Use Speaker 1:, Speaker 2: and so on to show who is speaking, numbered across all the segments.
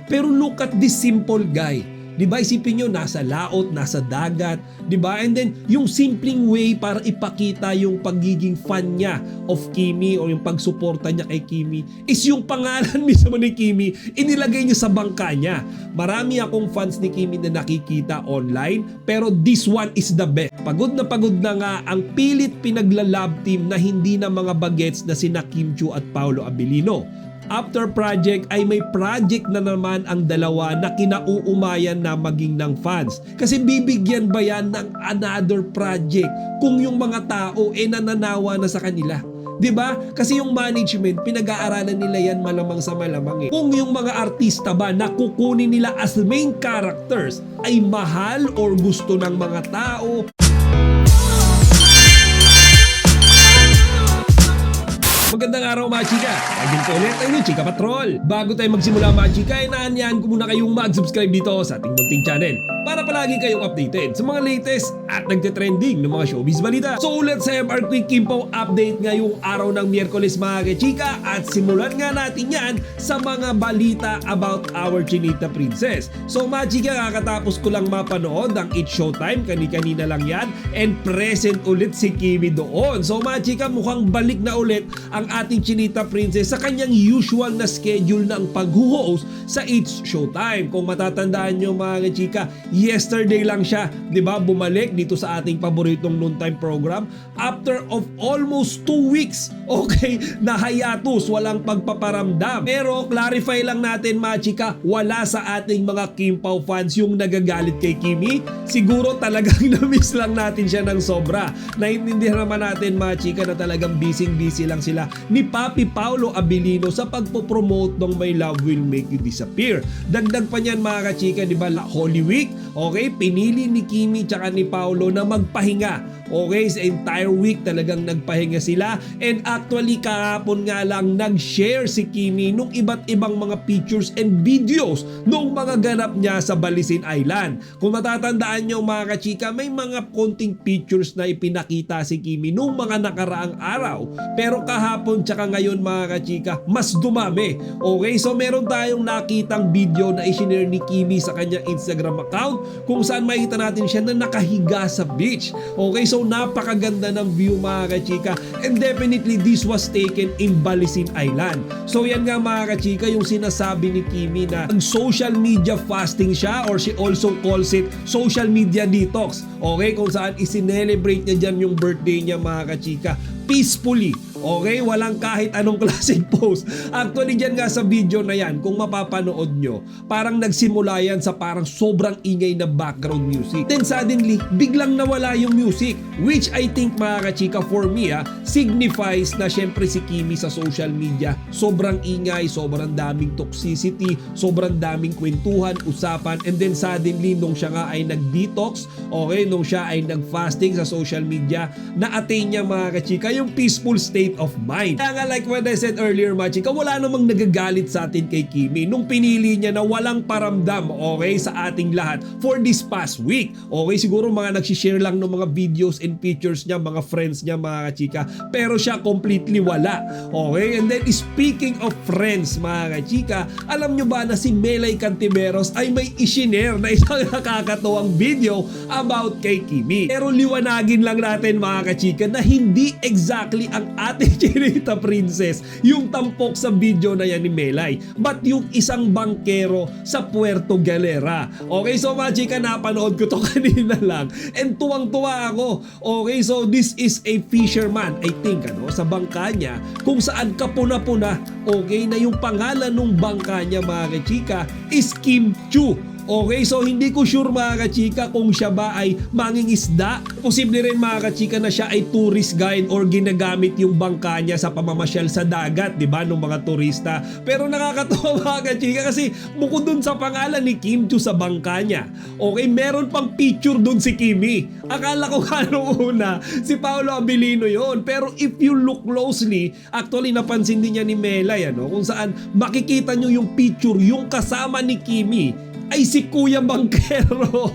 Speaker 1: Pero look at this simple guy. Diba, isipin nyo, nasa laot, nasa dagat, diba? And then, yung simpleng way para ipakita yung pagiging fan niya of Kimi o yung pagsuporta niya kay Kimi is yung pangalan mismo ni Kimi, inilagay niya sa bangka niya. Marami akong fans ni Kimi na nakikita online, pero this one is the best. Pagod na nga ang pilit pinaglalab team na hindi na mga bagets na sina Kim Chiu at Paolo Abilino. After project ay may project na naman ang dalawa na kinauumayan na maging ng fans. Kasi bibigyan ba yan ng another project kung yung mga tao nananawa na sa kanila? 'Di ba? Kasi yung management, pinag-aaralan nila yan malamang sa malamang eh. Kung yung mga artista ba na kukunin nila as main characters ay mahal or gusto ng mga tao. Magandang araw mga chika! Again po ulit ang Chika Patrol. Bago tayo magsimula mga chika, inaanyahan ko muna kayong mag-subscribe dito sa ating munting channel para palagi kayong updated sa mga latest at nagte-trending ng mga showbiz balita. So let's have our quick Kimpo update ngayong araw ng Miyerkules mga chika, at simulan nga natin yan sa mga balita about our Chinita Princess. So mga chika, kakatapos ko lang mapanood ang It's Showtime, kani-kanina lang yan, and present ulit si Kimi doon. So mga chika, mukhang balik na ulit ang ating Chinita Princess sa kanyang usual na schedule ng pag-host sa It's Showtime. Kung matatandaan nyo mga chika, yesterday lang siya, di ba, bumalik dito sa ating paboritong noontime program after of almost 2 weeks, okay, na hiatus, walang pagpaparamdam. Pero clarify lang natin mga chika, wala sa ating mga Kim Pao fans yung nagagalit kay Kimi. Siguro talagang na-miss lang natin siya ng sobra. Naintindihan naman natin mga chika na talagang busy lang sila ni Papi Paolo Abilino sa pagpopromote ng My Love Will Make You Disappear. Dagdag pa niyan mga kachika, di ba, Holy Week, okay, pinili ni Kimi tsaka ni Paolo na magpahinga. Okay, sa entire week talagang nagpahinga sila, and actually kahapon nga lang nag-share si Kimi nung iba't ibang mga pictures and videos nung mga ganap niya sa Balisin Island. Kung matatandaan nyo mga kachika, may mga konting pictures na ipinakita si Kimi nung mga nakaraang araw, pero kahapon tsaka ngayon mga kachika, mas dumami. Okay, so meron tayong nakitang video na isinare ni Kimi sa kanyang Instagram account kung saan makita natin siya na nakahiga sa beach. Okay, so napakaganda ng view mga kachika, and definitely this was taken in Balisin Island. So yan nga mga kachika, yung sinasabi ni Kimi na social media fasting siya, or she also calls it social media detox. Okay, kung saan isinelebrate niya dyan yung birthday niya mga kachika peacefully. Okay, walang kahit anong klaseng post. Actually dyan nga sa video na yan, kung mapapanood nyo, parang nagsimula yan sa parang sobrang ingay na background music. Then suddenly, biglang nawala yung music, which I think mga kachika, for me signifies na syempre si Kimi sa social media, sobrang ingay, sobrang daming toxicity, sobrang daming kwentuhan, usapan, and then suddenly nung siya nga ay nag-detox, okay, nung siya ay nag-fasting sa social media, na-attain niya mga kachika yung peaceful state of mind. Kaya nga, like what I said earlier mga chika, wala namang nagagalit sa atin kay Kimi nung pinili niya na walang paramdam, okay, sa ating lahat for this past week. Okay, siguro mga nagsishare lang ng mga videos and pictures niya, mga friends niya mga chika, pero siya completely wala. Okay, and then speaking of friends mga chika, alam nyo ba na si Melay Cantiveros ay may isinare na isang nakakatuwang video about kay Kimi? Pero liwanagin lang natin mga kachika na hindi exactly ang ating Chinita Princess yung tampok sa video na yan ni Melay, but yung isang bangkero sa Puerto Galera. Okay, so mga chika, napanood ko to kanina lang, and tuwang-tuwa ako. Okay, so this is a fisherman, I think, sa bangka niya, kung saan kapuna-puna, okay, na yung pangalan ng bangka niya mga kachika is Kim Chiu. Okay, so hindi ko sure mga kachika kung siya ba ay mangingisda. Posible rin mga kachika na siya ay tourist guide or ginagamit yung bangka niya sa pamamasyal sa dagat, di ba, ng mga turista. Pero nakakatawa mga kachika kasi bukod dun sa pangalan ni Kim Chiu sa bangka niya, okay, meron pang picture dun si Kimi. Akala ko noong una si Paolo Abilino yon, pero if you look closely, actually napansin din niya ni Melay, kung saan makikita nyo yung picture, yung kasama ni Kimi ay si Kuya Bangkero.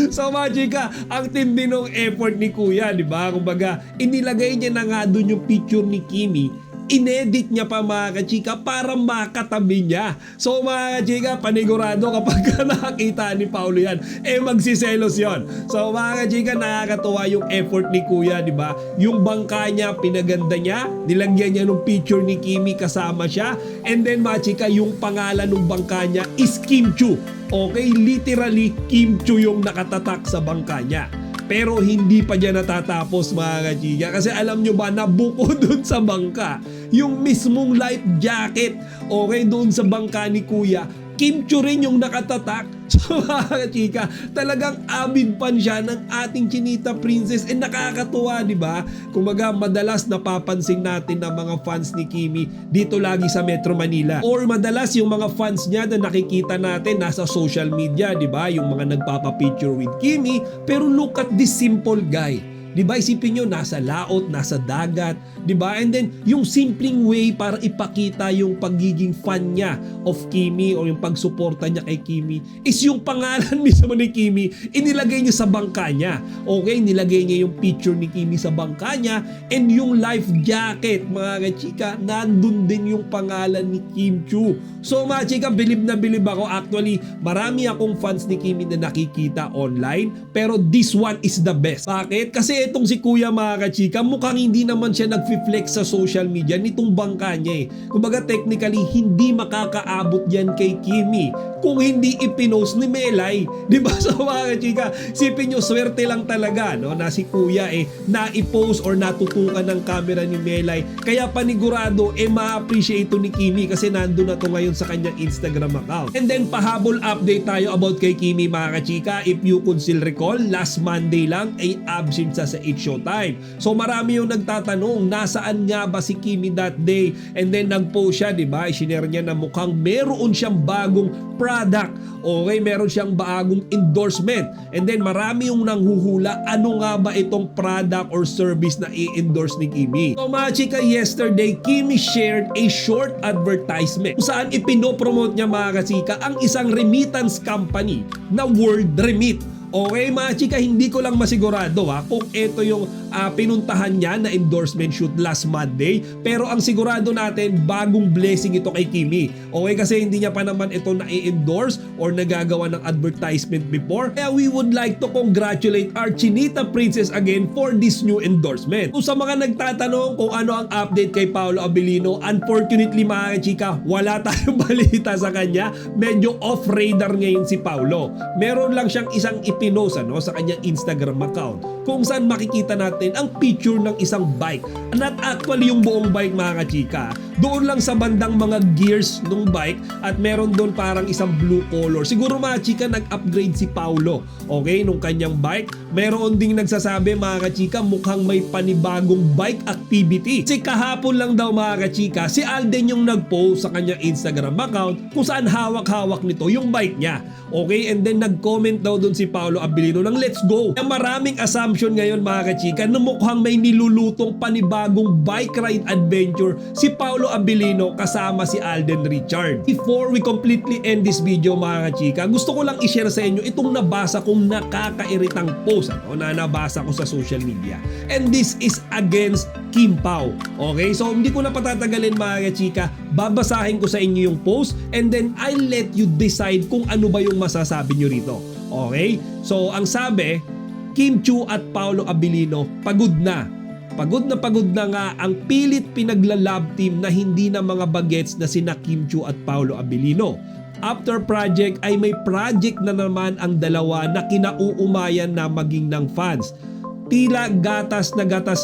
Speaker 1: So mga chika, ang tindi ng effort ni Kuya, di ba? Kumbaga, inilagay niya na nga doon yung picture ni Kimi inedit niya pa mga kachika para makatabi niya. So mga kachika, panigurado kapag nakakita ni Paulo yan, magsiselos yon. So mga kachika, nakakatuwa yung effort ni Kuya, di ba? Yung bangka niya, pinaganda niya, nilagyan niya ng picture ni Kimi kasama siya, and then mga kachika, yung pangalan ng bangka niya is Kim Chu. Okay, literally Kim Chu yung nakatatak sa bangka niya. Pero hindi pa dyan natatapos mga kachika, kasi alam nyo ba, nabuko dun sa bangka yung mismong life jacket, okay, doon sa bangka ni Kuya. Kim Chu rin yung nakatatak. So mga kachika, talagang avid fan siya ng ating Chinita Princess, and nakakatuwa, di ba? Kumbaga madalas napapansin natin ng mga fans ni Kimi dito lagi sa Metro Manila, or madalas yung mga fans niya na nakikita natin nasa social media, di ba? Yung mga nagpapapicture with Kimi, pero look at this simple guy. Di ba, isipin nyo, nasa laot, nasa dagat, di ba? And then, yung simpleng way para ipakita yung pagiging fan niya of Kimi or yung pagsuporta niya kay Kimi is yung pangalan mismo ni Kimi, inilagay niya sa bangka niya. Okay, nilagay niya yung picture ni Kimi sa bangka niya, and yung life jacket, mga kachika, nandun din yung pangalan ni Kim Chu. So mga chika, bilib na bilib ako. Actually, marami akong fans ni Kimi na nakikita online, pero this one is the best. Bakit? Kasi etong si Kuya mga kachika, mukhang hindi naman siya nag-flex sa social media nitong bangka niya eh. Kumbaga technically, hindi makakaabot yan kay Kimi kung hindi ipinost ni Melay. Di ba? So mga kachika, sipin nyo, swerte lang talaga, no, na si Kuya na-i-post or natutukan ng camera ni Melay. Kaya panigurado, ma-appreciate ito ni Kimi kasi nandun na to ngayon sa kanyang Instagram account. And then pahabol update tayo about kay Kimi mga kachika. If you could still recall, last Monday lang ay absent sa 8 Showtime. So marami yung nagtatanong, nasaan nga ba si Kimi that day? And then nag-post siya, di ba? I-share niya na mukhang meron siyang bagong product. Okay, meron siyang bagong endorsement. And then marami yung nanghuhula, ano nga ba itong product or service na i-endorse ni Kimi? So mga chika, yesterday, Kimi shared a short advertisement kung saan ipinopromote niya mga kasika ang isang remittance company na World Remit. Okay mga chika, hindi ko lang masigurado kung ito yung pinuntahan niya na endorsement shoot last Monday, pero ang sigurado natin, bagong blessing ito kay Kimi. Okay, kasi hindi niya pa naman ito na-endorse or nagagawa ng advertisement before. Kaya we would like to congratulate our Chinita Princess again for this new endorsement. Kung sa mga nagtatanong kung ano ang update kay Paolo Abilino, unfortunately mga chika, wala tayong balita sa kanya. Medyo off-radar ngayon si Paolo. Meron lang siyang isang pinost sa kanyang Instagram account kung saan makikita natin ang picture ng isang bike. Not actually yung buong bike mga kachika. Doon lang sa bandang mga gears ng bike at meron doon parang isang blue color. Siguro mga chika, nag-upgrade si Paulo, okay, nung kanyang bike. Meron ding nagsasabi mga kachika, mukhang may panibagong bike activity. Kasi kahapon lang daw mga kachika, si Alden yung nag-post sa kanyang Instagram account kung saan hawak-hawak nito yung bike niya. Okay, and then nag-comment daw doon si Paolo Abilino ng let's go. Maraming assumption ngayon mga kachika na mukhang may nilulutong panibagong bike ride adventure si Paolo Abilino kasama si Alden Richard. Before we completely end this video mga kachika, gusto ko lang i-share sa inyo itong nabasa kong nakakairitang post na nabasa ko sa social media. And this is against Kim Pao. Okay, so hindi ko na patatagalin mga kachika, babasahin ko sa inyo yung post and then I'll let you decide kung ano ba yung masasabi nyo rito. Okay, so ang sabi, Kim Chu at Paolo Abilino pagod na. Pagod na nga ang pilit pinaglalab team na hindi na mga bagets na sina Kim Chu at Paolo Abilino. After project ay may project na naman ang dalawa na kinauumayan na maging ng fans. Tila gatas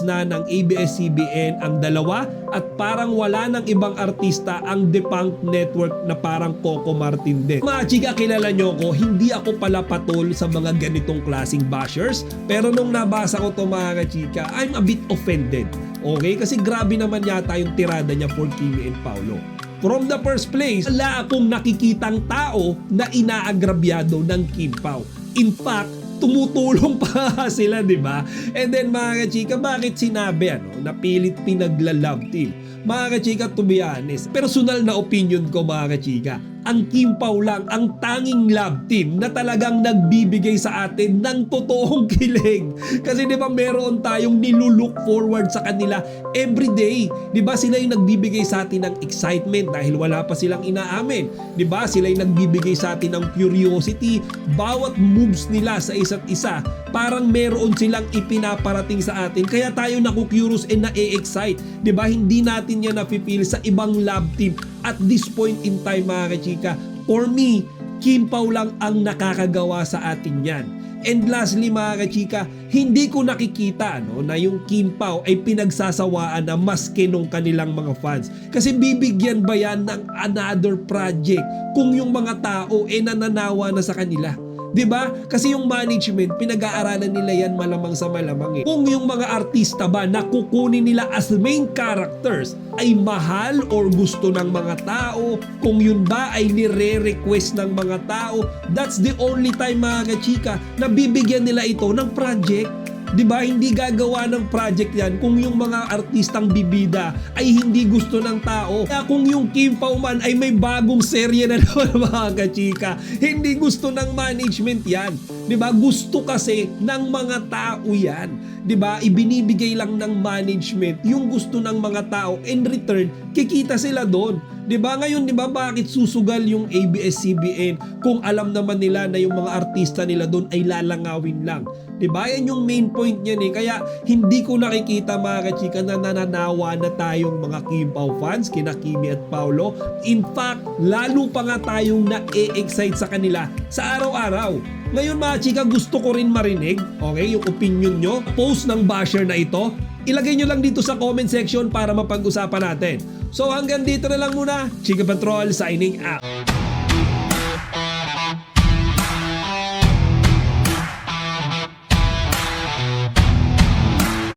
Speaker 1: na ng ABS-CBN ang dalawa at parang wala ng ibang artista ang defunct network na parang Coco Martin din. Mga chika, kilala nyo ko, hindi ako pala patol sa mga ganitong klaseng bashers, pero nung nabasa ko to mga chika, I'm a bit offended. Okay? Kasi grabe naman yata yung tirada niya for Kimi and Paolo. From the first place, wala akong nakikitang tao na inaagrabyado ng Kim Pao. In fact, tumutulong pa sila, di ba? And then mga kachika, bakit sinabi na pilit pinagla-love team? Mga kachika, to be honest, personal na opinion ko mga kachika, ang Kim Pao lang ang tanging love team na talagang nagbibigay sa atin ng totoong kilig. Kasi di ba meron tayong nilulook forward sa kanila everyday. Di ba sila yung nagbibigay sa atin ng excitement dahil wala pa silang inaamin. Di ba sila yung nagbibigay sa atin ng curiosity. Bawat moves nila sa isa't isa, parang meron silang ipinaparating sa atin. Kaya tayo naku-curious and na-excite. Di ba hindi natin yan napipil sa ibang love team at this point in time mga kachika. For me, Kim Pao lang ang nakakagawa sa atin yan. And lastly mga kachika, hindi ko nakikita na yung Kim Pao ay pinagsasawaan na maski nung kanilang mga fans. Kasi bibigyan ba yan ng another project kung yung mga tao nananawa na sa kanila? 'Di ba? Kasi yung management, pinag-aaralan nila yan malamang sa malamang Kung yung mga artista ba na kukunin nila as main characters ay mahal or gusto ng mga tao, kung yun ba ay nire-request ng mga tao, that's the only time mga kachika na bibigyan nila ito ng project. 'Di ba? Hindi gagawa ng project yan kung yung mga artistang bibida ay hindi gusto ng tao. Kaya kung yung Kim Pao man ay may bagong serye na naman mga kachika, hindi gusto ng management yan. 'Di ba? Gusto kasi ng mga tao yan. 'Di ba? Ibinibigay lang ng management yung gusto ng mga tao, in return kikita sila doon. 'Di ba? Ngayon 'di ba bakit susugal yung ABS-CBN kung alam naman nila na yung mga artista nila doon ay lalangawin lang? 'Di ba? Yan yung main point niyan Kaya hindi ko nakikita mga kachika na nananawa na tayong mga Kim Pao fans, kina Kimi at Paolo. In fact, lalo pa nga tayong na-excite sa kanila sa araw-araw. Ngayon mga chika, gusto ko rin marinig, okay, yung opinion nyo, post ng basher na ito. Ilagay nyo lang dito sa comment section para mapag-usapan natin. So hanggang dito na lang muna, Chika Patrol signing out.